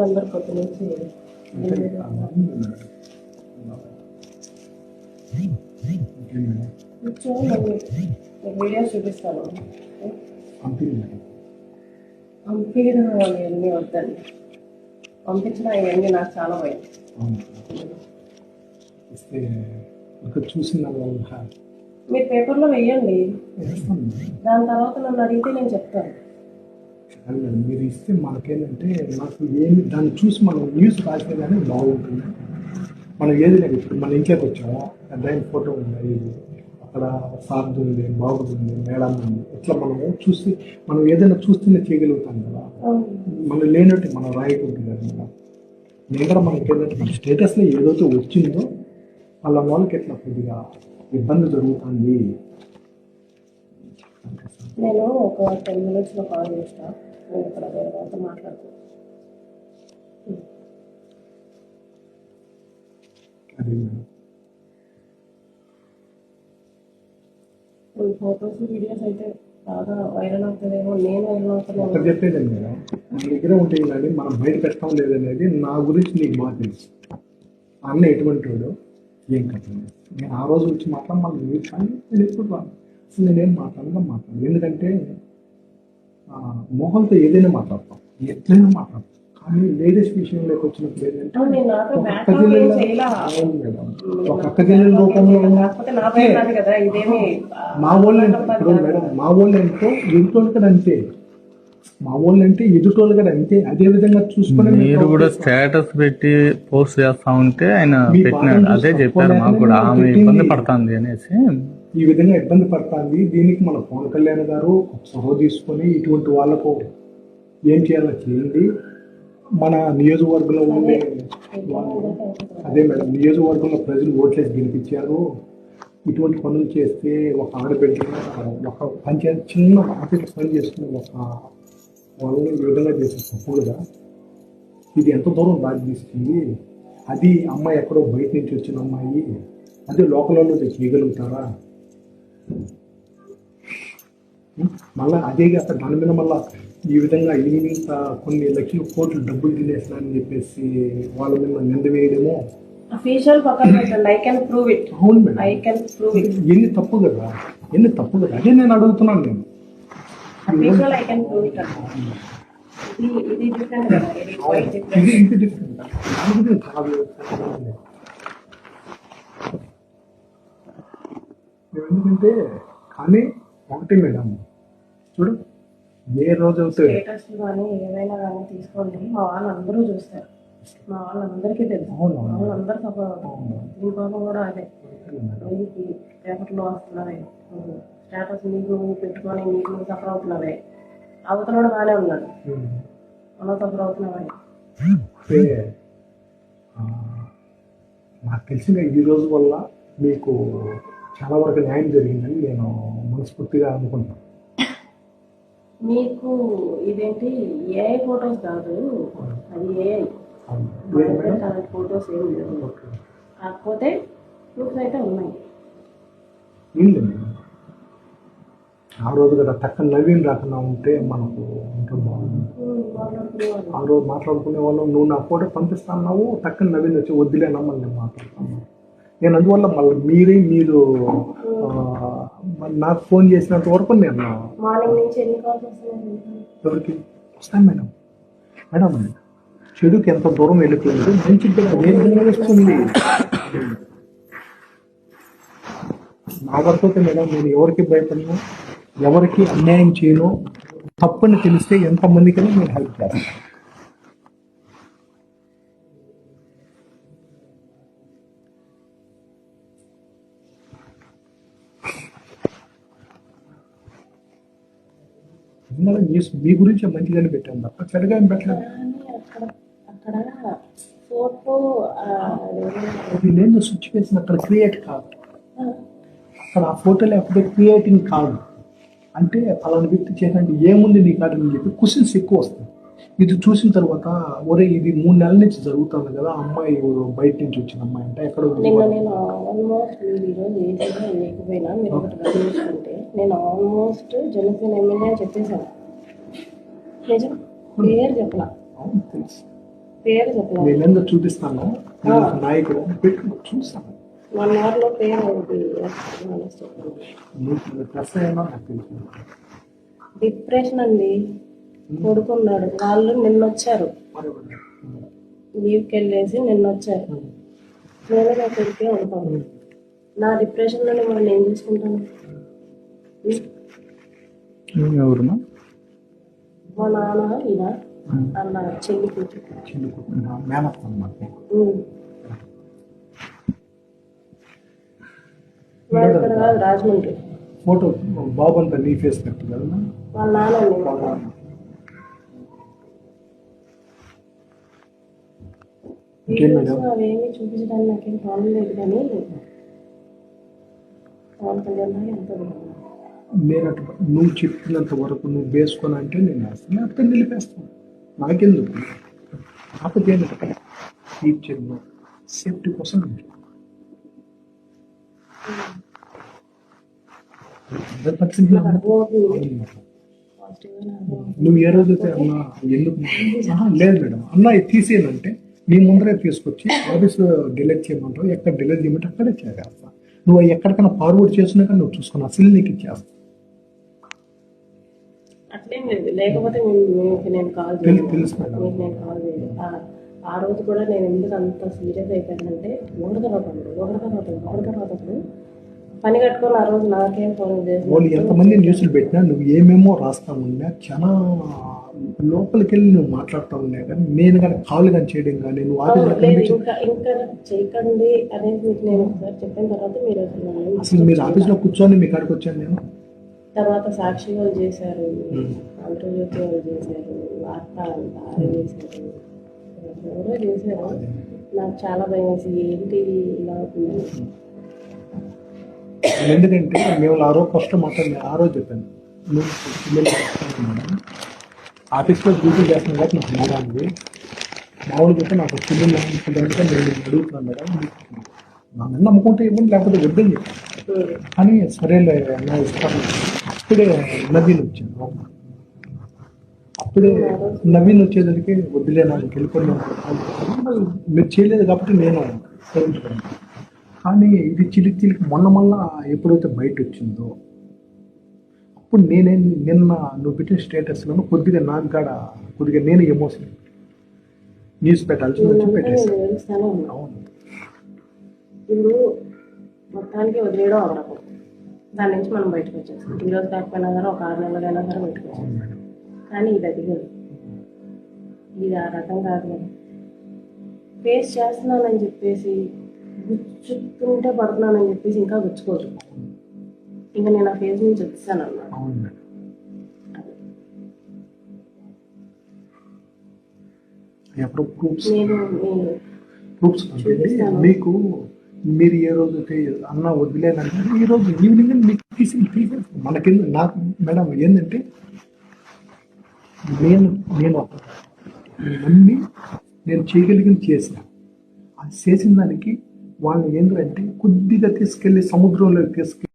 పిల్లలందరూ పొద్దు నుంచి వీడియోస్ చూపిస్తాను. పంపించడం అవన్నీ వద్దండి, పంపించిన అవన్నీ నాకు చాలా భయం. చూసిన మీరు పేపర్లో వెయ్యండి, దాని తర్వాత నన్ను అడిగితే నేను చెప్తాను. మీరు ఇస్తే మనకేంటంటే నాకు ఏమి దాన్ని చూసి మనం న్యూస్ రాస్తే కానీ బాగుంటుంది. మనం ఏది లేదు, ఇప్పుడు మన ఇంట్లోకి వచ్చాము, పెద్ద ఫోటో ఉంది, అక్కడ సార్ది ఉంది, బాబుది ఉంది, మేడం ఉంది, ఇట్లా మనము చూసి మనం ఏదైనా చూస్తేనే చేయగలుగుతాం కదా. మనం లేనట్టు మనం రాయకూడదు కదా మేడం. నేను కూడా మనకి ఏంటంటే మన స్టేటస్లో ఏదైతే వచ్చిందో వాళ్ళకి ఎట్లా కొద్దిగా ఇబ్బంది జరుగుతుంది. నేను ఒక 10 minutesలో కాల్ చేస్తాను, నేను ఇక్కడ వేరే వాళ్ళతో మాట్లాడుతాను. ఫోటోస్ వీడియోస్ అయితే బాగా వైరల్ అవుతుందేమో, నేను వైరల్ అవుతాను చెప్పేదండి మేడం. మన దగ్గర ఉంటాయి, మనం బయట పెట్టడం లేదనేది నా గురించి నీకు బాగా తెలుసు. అన్న ఎటువంటి వాడు ఏం కట్టలేదు. నేను ఆ రోజు వచ్చి మళ్ళీ మీరు కానీ నేను ఎప్పుడు రాను, అసలు నేనేం మాట్లాడను. ఎందుకంటే మొహంతో ఏదైనా మాట్లాడతాం, ఎట్లయినా మాట్లాడతాం. కానీ లేడీస్ విషయంలోకి వచ్చినప్పుడు ఏంటంటే ఒక అక్క చెల్లెల రూపంలో మా వాళ్ళు ఇప్పుడు మేడం, మా వాళ్ళు అంటే ఎదుటోళ్ళు కూడా అంతే, మా వాళ్ళు అంటే ఎదుటోళ్ళు కూడా అంతే. అదే విధంగా చూసుకుని మీరు కూడా స్టేటస్ పెట్టి పోస్ట్ చేస్తా ఉంటే ఆయన పెట్టినాడు, అదే చెప్పారు మాకు కూడా, ఆమె ఇబ్బంది పడుతుంది అనేసి. ఈ విధంగా ఇబ్బంది పడుతుంది. దీనికి మన పవన్ కళ్యాణ్ గారు చొరవ తీసుకొని ఇటువంటి వాళ్ళకు ఏం చేయాలో చేయండి. మన నియోజకవర్గంలో ఉండే అదే మేడం, నియోజకవర్గంలో ప్రజలు ఓట్లేసి గెలిపించారు. ఇటువంటి పనులు చేస్తే ఒక ఆడబిడ్డ ఒక పంచాయతీ చిన్న ఆఫీస్ పని చేసుకుని ఒక వాళ్ళని ఈ విధంగా చేసే తప్పు కదా. ఇది ఎంత దూరం దారి తీసుకుంది. అది అమ్మాయి ఎక్కడో బయట నుంచి వచ్చిన అమ్మాయి, అదే లోకల్లో చేయగలుగుతారా? మళ్ళీ అదే కాక దాని మీద మళ్ళీ ఈ విధంగా ఇంత కొన్ని లక్షల కోట్లు డబ్బులు తినేసినారని చెప్పేసి వాళ్ళ మీద నింద వేయడమో. అవును మేడం, ఎన్ని తప్పు కదా, అదే నేను అడుగుతున్నాను. నేను ఇది డిఫరెంట్ ఎందుకంటే కానీ ఒకటి మేడం, చూడు ఏ రోజు అవుతుంది ఏమైనా కానీ తీసుకోండి, మా వాళ్ళందరూ చూస్తారు, మా వాళ్ళందరికీ తెలుసు, వాళ్ళందరూ దీపావళి కూడా అదే పేపర్లో వస్తున్నాయి. స్టేటస్ నీకు పెట్టుకొని నీకు సఫర్ అవుతున్నావే, అవతల కూడా బాగానే ఉన్నాడు, మనం సఫర్ అవుతున్నామని. నాకు తెలిసిన ఈ రోజు వల్ల మీకు చాలా వరకు న్యాయం జరిగిందని నేను మనస్ఫూర్తిగా అనుకుంటాను. మీకు ఇదేంటి ఏఐ ఫొటోస్ కాదు, అది ఏఐ ఫొటోస్ ఏమి లేవు, కాకపోతే ప్రూఫ్స్ అయితే ఉన్నాయి. ఆ రోజు కదా టక్కన నవీన్ రాకుండా ఉంటే మనకు ఇంకా బాగుంది. ఆ రోజు మాట్లాడుకునే వాళ్ళం, నువ్వు నా ఫోటో పంపిస్తాన్నావు, టక్కన నవీన్ వచ్చి వద్దులేనా మళ్ళీ నేను మాట్లాడుతున్నాను. నేను అందువల్ల మళ్ళీ మీరు నాకు ఫోన్ చేసినంత వరకు నేను ఎవరికి వస్తాను మేడం. చెడుకి ఎంత దూరం వెళ్ళిపోయింది, మంచిగా అదే విధంగా వస్తుంది. నా వరకు అయితే మేడం నేను ఎవరికి భయపడినా, ఎవరికి అన్యాయం చేయను, తప్పని తెలిస్తే ఎంతమందికైనా నేను హెల్ప్ చేస్తాను. న్యూస్ మీ గురించి మంచిగానే పెట్టాను తప్ప చెడుగా ఏం పెట్టలేదు. అది నేను సిచ్యువేషన్ అక్కడ క్రియేట్ కాదు, అక్కడ ఆ ఫోటో లేకపోతే క్రియేటింగ్ కాదు. అంటే అలాంటి వ్యక్తి చేయాలంటే ఏముంది నీ కాదు అని చెప్పి క్వశ్చన్స్ ఎక్కువ వస్తాయి. ఇది చూసిన తర్వాత ఒరే ఇది 3 నెలల నుంచి జరుగుతుంది కదా, అమ్మాయి బయట నుంచి వచ్చిన అమ్మాయి అంటే ఎక్కడ నేను ఆల్మోస్ట్ ఈరోజు ఏదైనా లేకపోయినా మీరు ఒకటి గమనించుకుంటే నేను ఆల్మోస్ట్ జనసేన ఎమ్మెల్యే అని చెప్పేశాను. నిజం క్లియర్ చెప్పలా, పేరు చెప్పలేదు. నేనేందో చూపిస్తాను, నేను ఒక నాయకుడు పెట్టుకో చూస్తాను. 1 hour లో పేరు ఒకటి చెప్పండి. నీకు డ్రెస్ అయినా నాకు తెలుసు. డిప్రెషన్ అండి, కొడుకున్నాడు. వాళ్ళు నిన్న వచ్చారు, లీవ్కి వెళ్ళేసి నిన్న వచ్చారు. నేను నా కొడుకే ఉంటాను. నా డిప్రెషన్లోనే మనం ఏం చేసుకుంటాను? ఎవరున్నా మా నాన్న ఈయన అన్న చెల్లి కూతురు. మేనత్త అన్నమాట. మా ఇక్కడ కాదు, రాజమండ్రి. ఫోటో బాబు అంతా నీ ఫేస్ పెట్టు కదా. వాళ్ళ నాన్న అవేమి చూపించడానికి నాకేం ప్రాబ్లం లేదు, కానీ పవన్ కళ్యాణ్ ఎంత నేను అటు నువ్వు చెప్పినంత వరకు నువ్వు వేసుకొని అంటే నేను వేస్తాను, లేకపోతే నిలిపేస్తాను. నాకెందుకు కాకపోతే టీచర్లో సేఫ్టీ కోసం నువ్వు ఏ రోజైతే అన్నా ఎందుకు లేదు మేడం అన్న ఇది తీసేయాలంటే నీ ముందరే తీసుకొచ్చి ఆఫీస్లో డిలీట్ చేయమంటావు, ఎక్కడ డిలీట్ చేయమంటే అక్కడే చేసేస్తా. నువ్వు ఎక్కడికైనా ఫార్వర్డ్ చేసినాక నువ్వు చూసుకుని అసలు నీకు ఇచ్చేస్తా. అట్లేం లేదు, లేకపోతే నేను కాల్ తెలుసు మేడం. నేను కాల్ చేయలేదు. ఆ రోజు కూడా నేను ఎందుకు అంత సీరియస్ అయిపోయానంటే ఒకటి తర్వాత పని కట్టుకొని ఆ రోజు నాకేం ఫోన్ చేసి వాళ్ళు ఎంతమంది న్యూస్లు పెట్టినా నువ్వు ఏమేమో రాస్తా ఉన్నా చాలా లోపలికి వెళ్ళి నువ్వు మాట్లాడుతూ ఉన్నా, కానీ నేను కానీ కాల్ కానీ చేయడం కానీ నువ్వు ఇంకా చేయకండి అనేది మీకు నేను ఒకసారి చెప్పిన తర్వాత మీరు అసలు మీరు ఆఫీస్లో కూర్చొని మీ కాడికి వచ్చాను నేను. తర్వాత సాక్షి వాళ్ళు చేశారు, ఆంధ్రజ్యోతి వాళ్ళు చేశారు, వార్త వాళ్ళు చేశారు, ఎవరో చేశారు. నాకు చాలా భయం వేసి ఏంటి ఇలా అవుతుంది. ఎందుకంటే మేము ఆ రోజు ఫస్ట్ మాట్లాడి ఆ రోజు చెప్పాను, నువ్వు ఆఫీస్లో డ్యూటీ చేస్తున్నాను కాబట్టి నాకు మేడానికి మామూలుగా అయితే నాకు పిల్లలు అనుకుంటే నేను అడుగుతున్నాను మేడం, నన్ను నమ్ముకుంటే ఇవ్వండి లేకపోతే వద్దని చెప్పాను. కానీ సరేలే నా ఇస్తాను. అప్పుడే నవీన్ వచ్చాను, అప్పుడే నవీన్ వచ్చేదానికి వద్దులే నాకు వెళ్ళిపోయినాను, మీరు చేయలేదు కాబట్టి నేను సరించుకున్నాను. కానీ ఇది చిలికి మొన్న ఎప్పుడైతే బయట వచ్చిందో అప్పుడు నిన్న నువ్వు పెట్టిన స్టేటస్లో కొద్దిగా నాకు కాడ కొద్దిగా నేను ఎమోషన్ న్యూస్ పెట్టాల్సి వచ్చి పెట్టేస్తాను. అవును, ఇప్పుడు మొత్తానికి వదిలేయడం ఒక రకం, దాని నుంచి మనం బయటకు వచ్చేస్తాం. ఈరోజు కాకపోయినా సరే ఒక 6 నెలలైనా సరే బయటకు వచ్చేస్తాం. కానీ ఇది అది కాదు, ఇది ఆ రకం కాదు కదా. ఫేస్ చేస్తున్నానని చెప్పేసి గుచ్చుకుంటే పడుతున్నానని చెప్పేసి ఇంకా గుచ్చుకోవచ్చు. ఇంకా నేను ఆ ఫేజ్ నుంచి వచ్చాను అన్నమాట. నేను మీకు మీరు ఏ రోజు అన్న వదిలేనంటే ఈ రోజు ఈవినింగ్ మీకు తీసేస్తాను. మనకెందుకు నాకు మేడం ఏంటంటే నేను నమ్మి నేను చేయగలిగింది చేసిన, అది చేసిన దానికి వాళ్ళు ఏంటంటే కొద్దిగా తీసుకెళ్ళి సముద్రంలోకి తీసుకెళ్ళి